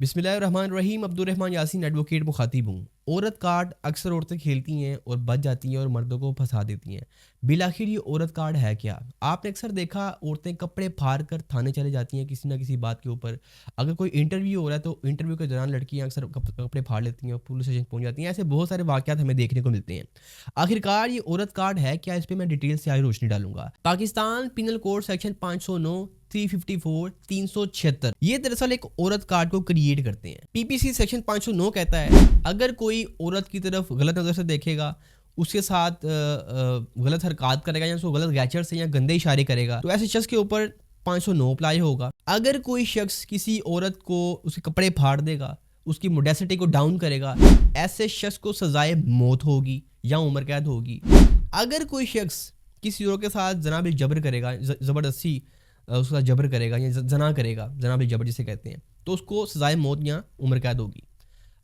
बिस्मिल्लाहिर्रहमानिर्रहीम। Abdurrahman Yasin advocate मुखातिब हूँ। औरत कार्ड अक्सर औरतें खेलती हैं और बच जाती हैं और मर्दों को फंसा देती हैं। बिलाखिर ये औरत कार्ड है क्या? आपने अक्सर देखा औरतें कपड़े फाड़ कर थाने चले जाती हैं किसी ना किसी बात के ऊपर। अगर कोई इंटरव्यू हो रहा है तो इंटरव्यू के दौरान लड़कियां अक्सर कपड़े फाड़ लेती हैं और पुलिस स्टेशन पहुंच जाती हैं। ऐसे बहुत सारे वाक़यात हमें देखने को मिलते हैं। आखिरकार ये औरत कार्ड है क्या? इस पर मैं डिटेल से आज रोशनी डालूंगा। पाकिस्तान पिनल कोड सेक्शन 509 354 376 ये दरअसल एक औरत कार्ड को क्रिएट करते हैं। पीपीसी सेक्शन 509 कहता है अगर कोई औरत की तरफ गलत नजर से देखेगा, उसके साथ गलत हरकत करेगा या उसको गलत गैचर से या गंदे इशारे करेगा तो ऐसे शख्स के ऊपर 509 अप्लाई होगा। अगर कोई शख्स किसी औरत को उसके कपड़े फाड़ देगा, उसकी मोडेसिटी को डाउन करेगा, ऐसे शख्स को सजाए मौत होगी या उम्र कैद होगी। अगर कोई शख्स किसी औरत के साथ जनाब जबर करेगा, ज़बरदस्ती उसका जबर करेगा या जना करेगा, जनाब जबर जिसे कहते हैं, तो उसको सजाए मौत या उम्र कैद होगी।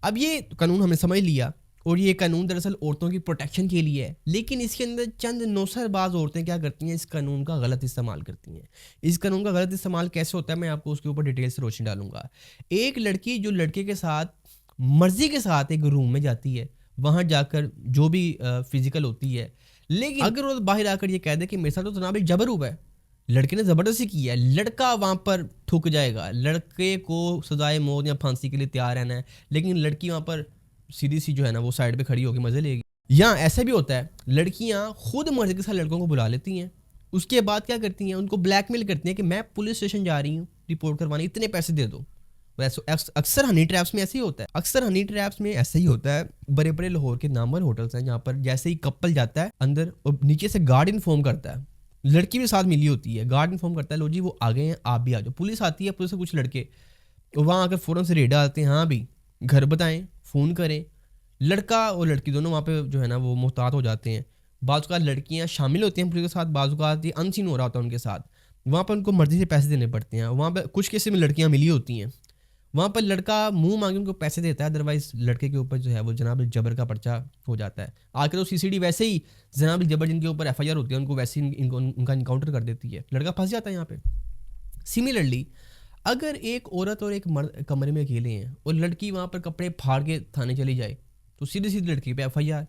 अब ये कानून हमने समझ लिया और ये कानून दरअसल औरतों की प्रोटेक्शन के लिए है, लेकिन इसके अंदर चंद नौसरबाज औरतें क्या करती हैं, इस कानून का गलत इस्तेमाल करती हैं। इस कानून का गलत इस्तेमाल कैसे होता है मैं आपको उसके ऊपर डिटेल से रोशनी डालूंगा। एक लड़की जो लड़के के साथ मर्जी के साथ एक रूम में जाती है, वहाँ जाकर जो भी फिजिकल होती है, लेकिन अगर वो बाहर आकर ये कह दे कि मेरे साथ तो जनाब जबर हुआ है, लड़के ने ज़बरदस्ती की है, लड़का वहाँ पर ठुक जाएगा। लड़के को सजाए मौत या फांसी के लिए तैयार रहना है, लेकिन लड़की वहाँ पर सीधी सी जो है ना वो साइड पे खड़ी होकर मज़े लेगी। या ऐसा भी होता है लड़कियाँ खुद मर्जी के साथ लड़कों को बुला लेती हैं, उसके बाद क्या करती हैं, उनको ब्लैकमेल करती हैं कि मैं पुलिस स्टेशन जा रही हूँ रिपोर्ट करवाने, इतने पैसे दे दो। अक्सर हनी ट्रैप्स में ऐसे ही होता है। अक्सर हनी ट्रैप्स में ऐसे ही होता है। बड़े बड़े लाहौर के नामवर होटल्स हैं जहाँ पर जैसे ही कपल जाता है अंदर और नीचे से गार्ड इन्फॉर्म करता है, लड़की भी साथ मिली होती है, गार्ड इन्फॉर्म करता है लो जी वो आ गए हैं, आप भी आ जाओ। पुलिस आती है, पुलिस से कुछ लड़के वहाँ आकर फ़ौरन से रेड डालते हैं, हाँ भी घर बताएं, फ़ोन करें। लड़का और लड़की दोनों वहाँ पे जो है ना वो मोहतात हो जाते हैं। बाज़ औक़ात लड़कियाँ शामिल होती हैं पुलिस के साथ, बाज़ औक़ात ये अनसीन हो रहा होता है उनके साथ। वहाँ पर उनको मर्ज़ी से पैसे देने पड़ते हैं। वहाँ पर कुछ केसेस में लड़कियाँ मिली होती हैं, वहाँ पर लड़का मुंह मांगे उनको पैसे देता है, अदरवाइज लड़के के ऊपर जो है वो जनाब जबर का पर्चा हो जाता है। आकर तो सीसीडी वैसे ही जनाब जबर जिनके ऊपर एफआईआर होती है उनको वैसे ही उनका इनकाउंटर कर देती है, लड़का फंस जाता है यहाँ पे। सिमिलरली अगर एक औरत और एक मर्द कमरे में अकेले हैं और लड़की वहाँ पर कपड़े फाड़ के थाने चली जाए तो सीधी सीधी लड़की पे एफआईआर।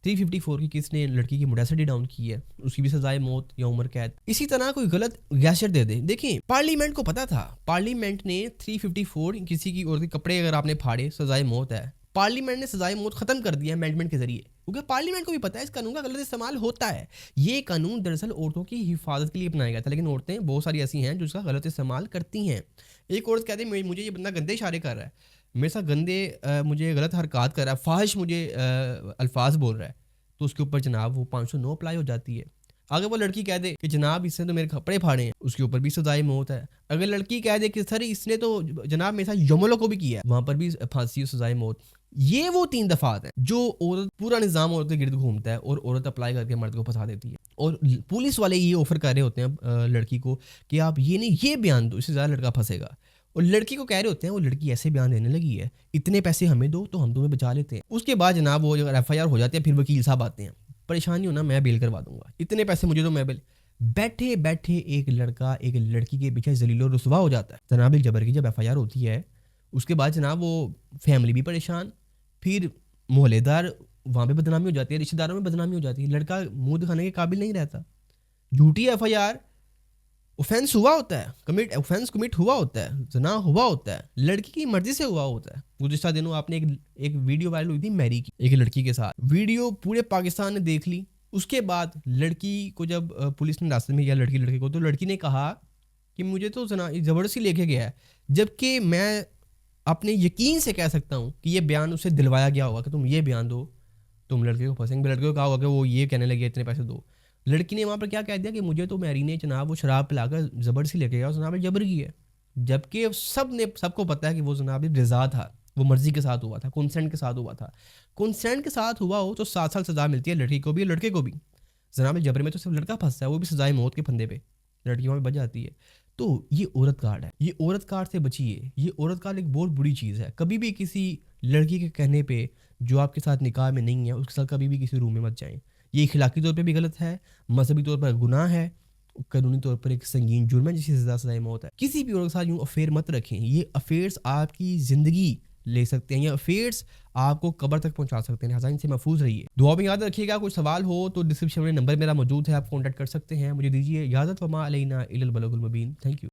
354 की किसने लड़की की मोडेसिटी डाउन की है, उसकी भी सजाए मौत या उम्र कैद। इसी तरह कोई गलत गैजेट दे दे, देखिए पार्लियामेंट को पता था, पार्लियामेंट ने 354 किसी की औरत के कपड़े अगर आपने फाड़े सजाए मौत है, पार्लियामेंट ने सजाए मौत खत्म कर दिया अमेंडमेंट के जरिए, क्योंकि पार्लियामेंट को भी पता है इस कानून का गलत इस्तेमाल होता है। ये कानून दरअसल औरतों की हिफाजत के लिए बनाया गया था, लेकिन औरतें बहुत सारी ऐसी हैं जो इसका गलत इस्तेमाल करती हैं। एक औरत कहती है मुझे ये बंदा गंदे इशारे कर रहा है, मेरे साथ गंदे मुझे गलत हरकत कर रहा है, फाहिश मुझे अल्फाज बोल रहा है, तो उसके ऊपर जनाब वो 509 अप्लाई हो जाती है। अगर वो लड़की कह दे कि जनाब इसने तो मेरे कपड़े फाड़े हैं, उसके ऊपर भी सजाए मौत है। अगर लड़की कह दे कि सर इसने तो जनाब मेरे साथ यमलो को भी किया है, वहाँ पर भी फांसी और सजाए मौत। ये वो 3 दफात हैं जो औरत पूरा निज़ाम औरत के गिर्द घूमता है और औरत अप्लाई करके मर्द को फंसा देती है। और पुलिस वाले ये ऑफर कर रहे होते हैं लड़की को कि आप ये नहीं ये बयान दो, इससे ज़्यादा लड़का फंसेगा। और लड़की को कह रहे होते हैं वो लड़की ऐसे बयान देने लगी है, इतने पैसे हमें दो तो हम तुम्हें बचा लेते हैं। उसके बाद जनाब वो अगर एफआईआर हो जाती है फिर वकील साहब आते हैं, परेशानी हो ना मैं बेल करवा दूंगा, इतने पैसे मुझे तो मैं बेल। बैठे बैठे एक लड़का एक लड़की के पीछे जलीलो रुसवा हो जाता है। जनाब जबर की जब एफआईआर होती है उसके बाद जनाब वो फैमिली भी परेशान, फिर मोहल्लेदार वहाँ पे बदनामी हो जाती है, रिश्तेदारों में बदनामी हो जाती है, लड़का मुंह दिखाने के काबिल नहीं रहता। झूठी एफआईआर, ऑफेंस हुआ होता है, ऑफेंस कमिट हुआ होता है, जना हुआ होता है, लड़की की मर्जी से हुआ होता है। गुज़िश्ता दिनों आपने एक वीडियो वायरल हुई थी मैरी की, एक लड़की के साथ, वीडियो पूरे पाकिस्तान ने देख ली। उसके बाद लड़की को जब पुलिस ने रास्ते में किया लड़के को, तो लड़की ने कहा कि मुझे तो जना ज़बरदस्ती लेके गया है, जबकि मैं अपने यकीन से कह सकता हूँ कि ये बयान उसे दिलवाया गया होगा कि तुम ये बयान दो, तुम लड़के को फंसेंगे। लड़के को कहा होगा कि वो ये कहने लगे इतने पैसे दो। लड़की ने वहाँ पर क्या कह दिया कि मुझे तो मैरी ने जनाब वो शराब पिलाकर ज़बरदस्ती लेके गया, जनाब जबर की है, जबकि सबको पता है कि वो जनाब रज़ा था, वो मर्जी के साथ हुआ था, कंसेंट के साथ हुआ था। कंसेंट के साथ हुआ हो तो 7 साल सज़ा मिलती है लड़की को भी लड़के को भी। जनाब जबर में तो सिर्फ लड़का फंसता है, वो भी सजाए मौत के फंदे पे, लड़की वहाँ पर बच जाती है। तो ये औरत कार्ड है, ये औरत कार्ड से बचिए। ये औरत कार्ड एक बहुत बुरी चीज़ है। कभी भी किसी लड़की के कहने पे जो आपके साथ निकाह में नहीं है उसके साथ कभी भी किसी रूम में मत जाएं। ये अखलाकी तौर पे भी गलत है, मजहबी तौर पर गुनाह है। कानूनी तौर पर एक संगीन जुर्म है जिसकी सज़ाए मौत है। किसी भी औरत के साथ यूँ अफेयर मत रखें। ये अफेयर्स आपकी ज़िंदगी ले सकते हैं, ये अफेयर्स आपको कब्र तक पहुँचा सकते हैं। लिहाज़ा इनसे महफूज़ रहिए। दुआ में याद रखिएगा, कोई सवाल हो तो डिस्क्रिप्शन में नंबर मेरा मौजूद है, आप कॉन्टैक्ट कर सकते हैं। मुझे दीजिए इजाज़त, वमा अलैना इल्लल बलागुल मुबीन। Thank you.